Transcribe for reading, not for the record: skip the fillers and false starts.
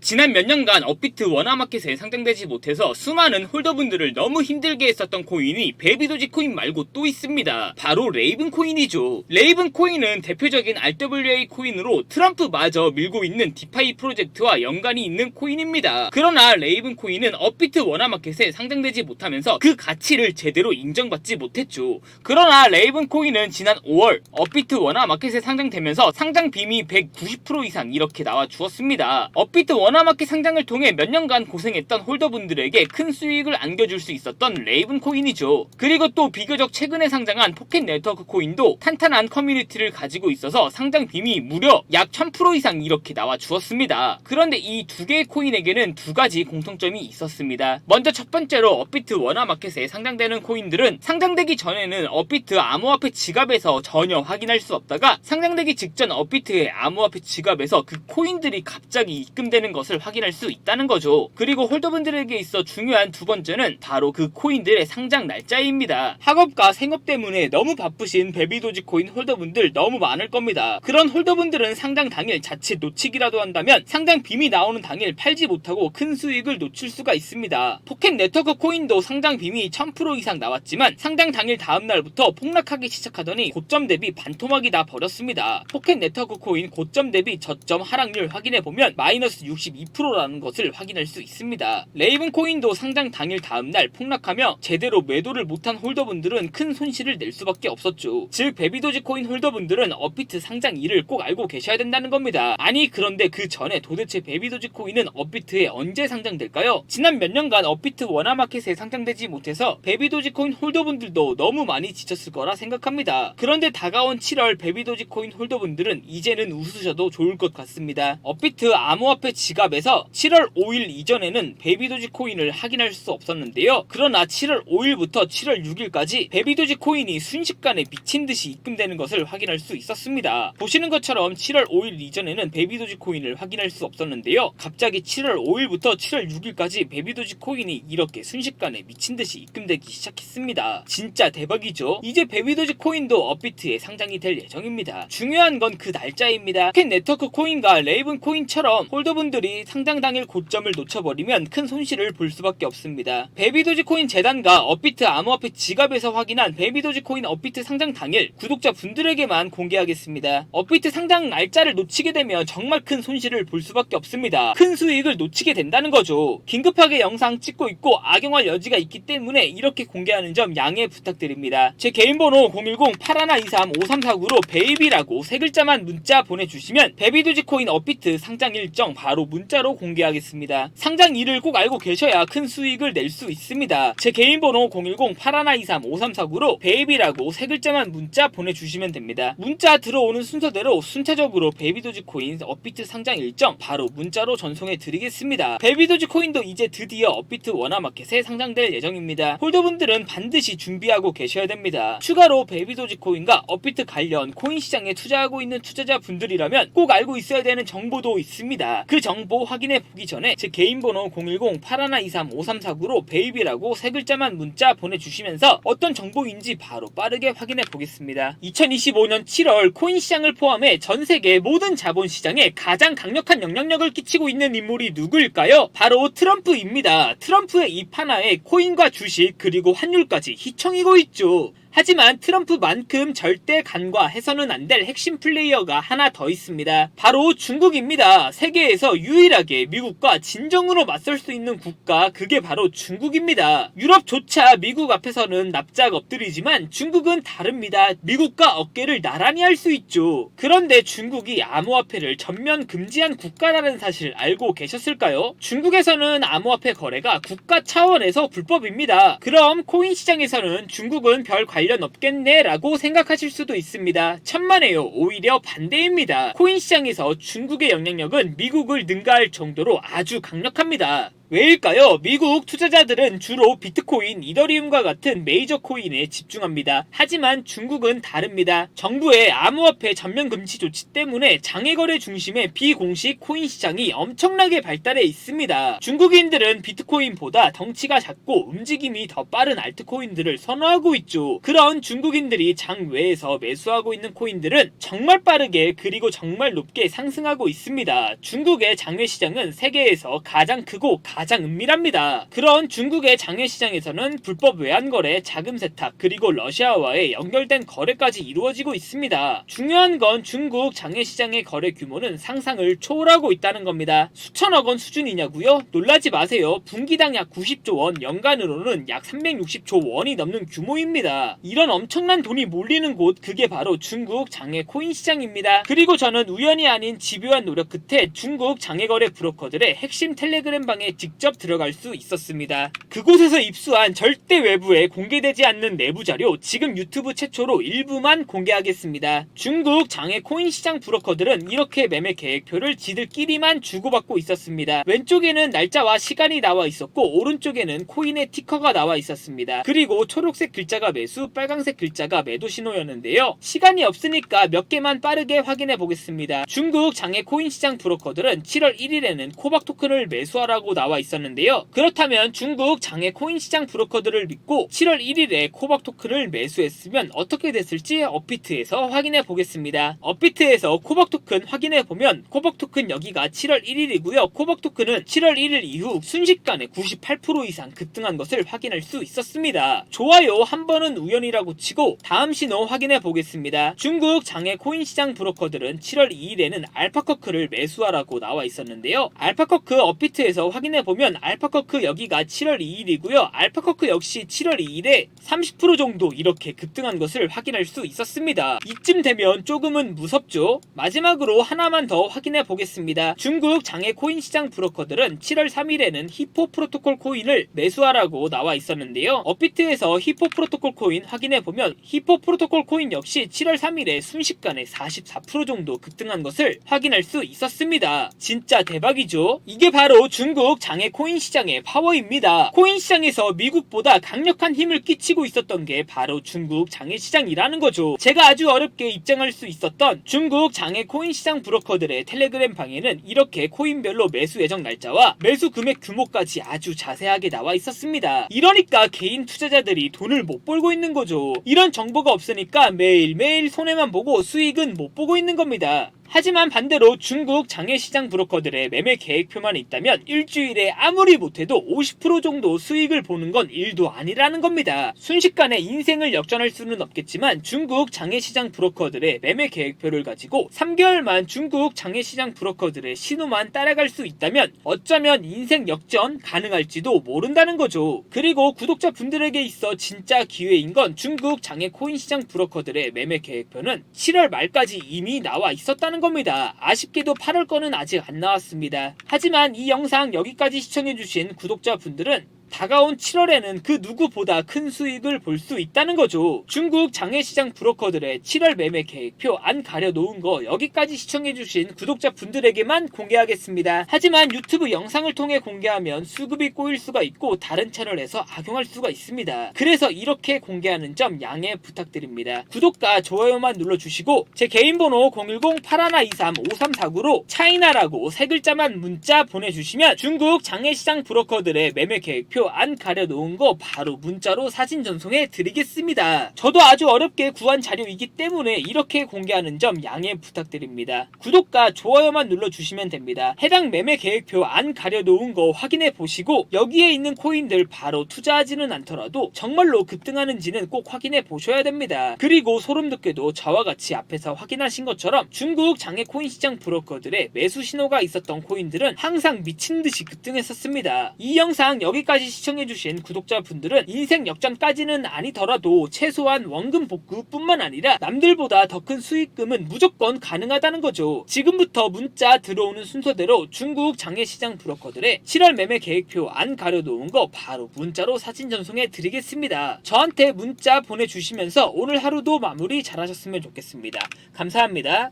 지난 몇 년간 업비트 원화마켓에 상장되지 못해서 수많은 홀더분들을 너무 힘들게 했었던 코인이 베비도지 코인 말고 또 있습니다. 바로 레이븐 코인이죠. 레이븐 코인은 대표적인 RWA 코인으로 트럼프마저 밀고 있는 디파이 프로젝트와 연관이 있는 코인입니다. 그러나 레이븐 코인은 업비트 원화마켓에 상장되지 못하면서 그 가치를 제대로 인정받지 못했죠. 그러나 레이븐 코인은 지난 5월 업비트 원화마켓에 상장되면서 상장 빔이 190% 이상 이렇게 나와 주었습니다. 업비트 원화마켓 상장을 통해 몇 년간 고생했던 홀더분들에게 큰 수익을 안겨줄 수 있었던 레이븐 코인이죠. 그리고 또 비교적 최근에 상장한 포켓 네트워크 코인도 탄탄한 커뮤니티를 가지고 있어서 상장 빔이 무려 약 1000% 이상 이렇게 나와 주었습니다. 그런데 이 두 개의 코인에게는 두 가지 공통점이 있었습니다. 먼저 첫 번째로 업비트 원화마켓에 상장되는 코인들은 상장되기 전에는 업비트 암호화폐 지갑에서 전혀 확인할 수 없다가 상장되기 직전 업비트의 암호화폐 지갑에서 그 코인들이 갑자기 입금되는 것을 확인할 수 있다는 거죠. 그리고 홀더분들에게 있어 중요한 두 번째는 바로 그 코인들의 상장 날짜입니다. 학업과 생업 때문에 너무 바쁘신 베비도지 코인 홀더분들 너무 많을 겁니다. 그런 홀더분들은 상장 당일 자칫 놓치기라도 한다면 상장 빔이 나오는 당일 팔지 못하고 큰 수익을 놓칠 수가 있습니다. 포켓 네트워크 코인도 상장 빔이 1000% 이상 나왔지만 상장 당일 다음날부터 폭락하기 시작하더니 고점 대비 반토막이 나 버렸습니다. 포켓 네트워크 코인 고점 대비 저점 하락률 확인해보면 마이너스 62%라는 것을 확인할 수 있습니다. 레이븐 코인도 상장 당일 다음날 폭락하며 제대로 매도를 못한 홀더분들은 큰 손실을 낼 수밖에 없었죠. 즉 베비도지 코인 홀더분들은 업비트 상장일을 꼭 알고 계셔야 된다는 겁니다. 아니 그런데 그 전에 도대체 베비도지 코인은 업비트에 언제 상장될까요? 지난 몇 년간 업비트 원화마켓에 상장되지 못해서 베비도지 코인 홀더분들도 너무 많이 지쳤을 거라 생각합니다. 그런데 다가온 7월 베비도지 코인 홀더분들은 이제는 웃으셔도 좋을 것 같습니다. 업비트 암호화폐 지갑에서 7월 5일 이전에는 베비도지 코인을 확인할 수 없었는데요. 그러나 7월 5일부터 7월 6일까지 베비도지 코인이 순식간에 미친듯이 입금되는 것을 확인할 수 있었습니다. 보시는 것처럼 7월 5일 이전에는 베비도지 코인을 확인할 수 없었는데요. 갑자기 7월 5일부터 7월 6일까지 베비도지 코인이 이렇게 순식간에 미친듯이 입금되기 시작했습니다. 진짜 대박이죠? 이제 베비도지 코인도 업비트에 상장이 될 예정입니다. 중요한 건 그 날짜입니다. 포켓 네트워크 코인과 레이븐 코인처럼 홀더분들이 상장 당일 고점을 놓쳐버리면 큰 손실을 볼 수밖에 없습니다. 베비도지 코인 재단과 업비트 암호화폐 지갑에서 확인한 베비도지 코인 업비트 상장 당일 구독자분들에게만 공개하겠습니다. 업비트 상장 날짜를 놓치게 되면 정말 큰 손실을 볼 수밖에 없습니다. 큰 수익을 놓치게 된다는 거죠. 긴급하게 영상 찍고 있고 악용할 여지가 있기 때문에 이렇게 공개하는 점 양해 부탁드립니다. 제 개인 번호 010-8123-5349로 베이비라고 세 글자만 문자 보내주시면 베비도지 코인 업비트 상장 일정 바로 문자로 공개하겠습니다. 상장일을 꼭 알고 계셔야 큰 수익을 낼 수 있습니다. 제 개인 번호 010-8123-5349로 베이비라고 세 글자만 문자 보내주시면 됩니다. 문자 들어오는 순서대로 순차적으로 베비도지 코인 업비트 상장 일정 바로 문자로 전송해 드리겠습니다. 베비도지 코인도 이제 드디어 업비트 원화마켓에 상장될 예정입니다. 홀더분들은 반드시 준비하고 계셔야 됩니다. 추가로 베비도지 코인과 업비트 관련 코인 시장에 투자하고 있는 투자자분들이라면 꼭 알고 있어야 되는 정보도 있습니다. 그 정보 확인해 보기 전에 제 개인 번호 010-8123-5349로 베이비라고 세 글자만 문자 보내주시면서 어떤 정보인지 바로 빠르게 확인해 보겠습니다. 2025년 7월 코인 시장을 포함해 전 세계 모든 자본시장에 가장 강력한 영향력을 끼치고 있는 인물이 누구일까요? 바로 트럼프입니다. 트럼프의 입 하나에 코인과 주식 그리고 환율까지 휘청이고 있죠. 하지만 트럼프만큼 절대 간과해서는 안 될 핵심 플레이어가 하나 더 있습니다. 바로 중국입니다. 세계에서 유일하게 미국과 진정으로 맞설 수 있는 국가, 그게 바로 중국입니다. 유럽조차 미국 앞에서는 납작 엎드리지만 중국은 다릅니다. 미국과 어깨를 나란히 할 수 있죠. 그런데 중국이 암호화폐를 전면 금지한 국가라는 사실 알고 계셨을까요? 중국에서는 암호화폐 거래가 국가 차원에서 불법입니다. 그럼 코인 시장에서는 중국은 별 관련 없겠네 라고 생각하실 수도 있습니다. 천만에요. 오히려 반대입니다. 코인 시장에서 중국의 영향력은 미국을 능가할 정도로 아주 강력합니다. 왜일까요? 미국 투자자들은 주로 비트코인, 이더리움과 같은 메이저 코인에 집중합니다. 하지만 중국은 다릅니다. 정부의 암호화폐 전면 금지 조치 때문에 장외거래 중심의 비공식 코인 시장이 엄청나게 발달해 있습니다. 중국인들은 비트코인보다 덩치가 작고 움직임이 더 빠른 알트코인들을 선호하고 있죠. 그런 중국인들이 장외에서 매수하고 있는 코인들은 정말 빠르게 그리고 정말 높게 상승하고 있습니다. 중국의 장외 시장은 세계에서 가장 크고 가장 은밀합니다. 그런 중국의 장외 시장에서는 불법 외환거래, 자금 세탁, 그리고 러시아와의 연결된 거래까지 이루어지고 있습니다. 중요한 건 중국 장외 시장의 거래 규모는 상상을 초월하고 있다는 겁니다. 수천억 원 수준이냐고요? 놀라지 마세요. 분기당 약 90조 원, 연간으로는 약 360조 원이 넘는 규모입니다. 이런 엄청난 돈이 몰리는 곳, 그게 바로 중국 장외 코인 시장입니다. 그리고 저는 우연이 아닌 집요한 노력 끝에 중국 장외거래 브로커들의 핵심 텔레그램 방에 직접 들어갈 수 있었습니다. 그곳에서 입수한 절대 외부에 공개되지 않는 내부 자료, 지금 유튜브 최초로 일부만 공개하겠습니다. 중국 장외 코인 시장 브로커들은 이렇게 매매 계획표를 지들끼리만 주고받고 있었습니다. 왼쪽에는 날짜와 시간이 나와 있었고 오른쪽에는 코인의 티커가 나와 있었습니다. 그리고 초록색 글자가 매수, 빨간색 글자가 매도 신호였는데요. 시간이 없으니까 몇 개만 빠르게 확인해 보겠습니다. 중국 장외 코인 시장 브로커들은 7월 1일에는 코박 토큰을 매수하라고 나와 있었는데요. 그렇다면 중국 장외 코인 시장 브로커들을 믿고 7월 1일에 코박 토큰을 매수했으면 어떻게 됐을지 업비트에서 확인해 보겠습니다. 업비트에서 코박 토큰 확인해 보면 코박 토큰 여기가 7월 1일이고요. 코박 토큰은 7월 1일 이후 순식간에 98% 이상 급등한 것을 확인할 수 있었습니다. 좋아요, 한 번은 우연이라고 치고 다음 신호 확인해 보겠습니다. 중국 장외 코인 시장 브로커들은 7월 2일에는 알파커크를 매수하라고 나와 있었는데요. 알파커크 업비트에서 확인해 보면 알파커크 여기가 7월 2일이고요. 알파커크 역시 7월 2일에 30% 정도 이렇게 급등한 것을 확인할 수 있었습니다. 이쯤 되면 조금은 무섭죠? 마지막으로 하나만 더 확인해 보겠습니다. 중국 장외 코인 시장 브로커들은 7월 3일에는 히포 프로토콜 코인을 매수하라고 나와 있었는데요. 업비트에서 히포 프로토콜 코인 확인해 보면 히포 프로토콜 코인 역시 7월 3일에 순식간에 44% 정도 급등한 것을 확인할 수 있었습니다. 진짜 대박이죠? 이게 바로 중국 장외 코인 시장의 파워입니다. 코인 시장에서 미국보다 강력한 힘을 끼치고 있었던 게 바로 중국 장외 시장이라는 거죠. 제가 아주 어렵게 입장할 수 있었던 중국 장외 코인 시장 브로커들의 텔레그램 방에는 이렇게 코인별로 매수 예정 날짜와 매수 금액 규모까지 아주 자세하게 나와 있었습니다. 이러니까 개인 투자자들이 돈을 못 벌고 있는 거죠. 이런 정보가 없으니까 매일매일 손해만 보고 수익은 못 보고 있는 겁니다. 하지만 반대로 중국 장외 시장 브로커들의 매매 계획표만 있다면 일주일에 아무리 못해도 50% 정도 수익을 보는 건 일도 아니라는 겁니다. 순식간에 인생을 역전할 수는 없겠지만 중국 장외 시장 브로커들의 매매 계획표를 가지고 3개월만 중국 장외 시장 브로커들의 신호만 따라갈 수 있다면 어쩌면 인생 역전 가능할지도 모른다는 거죠. 그리고 구독자분들에게 있어 진짜 기회인 건 중국 장외 코인 시장 브로커들의 매매 계획표는 7월 말까지 이미 나와 있었다는 겁니다. 아쉽게도 8월 거는 아직 안 나왔습니다. 하지만 이 영상 여기까지 시청해주신 구독자분들은 다가온 7월에는 그 누구보다 큰 수익을 볼 수 있다는 거죠. 중국 장외시장 브로커들의 7월 매매 계획표 안 가려놓은 거 여기까지 시청해주신 구독자분들에게만 공개하겠습니다. 하지만 유튜브 영상을 통해 공개하면 수급이 꼬일 수가 있고 다른 채널에서 악용할 수가 있습니다. 그래서 이렇게 공개하는 점 양해 부탁드립니다. 구독과 좋아요만 눌러주시고 제 개인 번호 010-8123-5349로 차이나라고 세 글자만 문자 보내주시면 중국 장외시장 브로커들의 매매 계획표 안 가려놓은 거 바로 문자로 사진 전송해 드리겠습니다. 저도 아주 어렵게 구한 자료이기 때문에 이렇게 공개하는 점 양해 부탁드립니다. 구독과 좋아요만 눌러주시면 됩니다. 해당 매매 계획표 안 가려놓은 거 확인해 보시고 여기에 있는 코인들 바로 투자하지는 않더라도 정말로 급등하는지는 꼭 확인해 보셔야 됩니다. 그리고 소름돋게도 저와 같이 앞에서 확인하신 것처럼 중국 장외 코인 시장 브로커들의 매수 신호가 있었던 코인들은 항상 미친듯이 급등했었습니다. 이 영상 여기까지 시청해주신 구독자분들은 인생 역전까지는 아니더라도 최소한 원금 복구뿐만 아니라 남들보다 더 큰 수익금은 무조건 가능하다는 거죠. 지금부터 문자 들어오는 순서대로 중국 장외시장 브로커들의 7월 매매 계획표 안 가려놓은 거 바로 문자로 사진 전송해 드리겠습니다. 저한테 문자 보내주시면서 오늘 하루도 마무리 잘하셨으면 좋겠습니다. 감사합니다.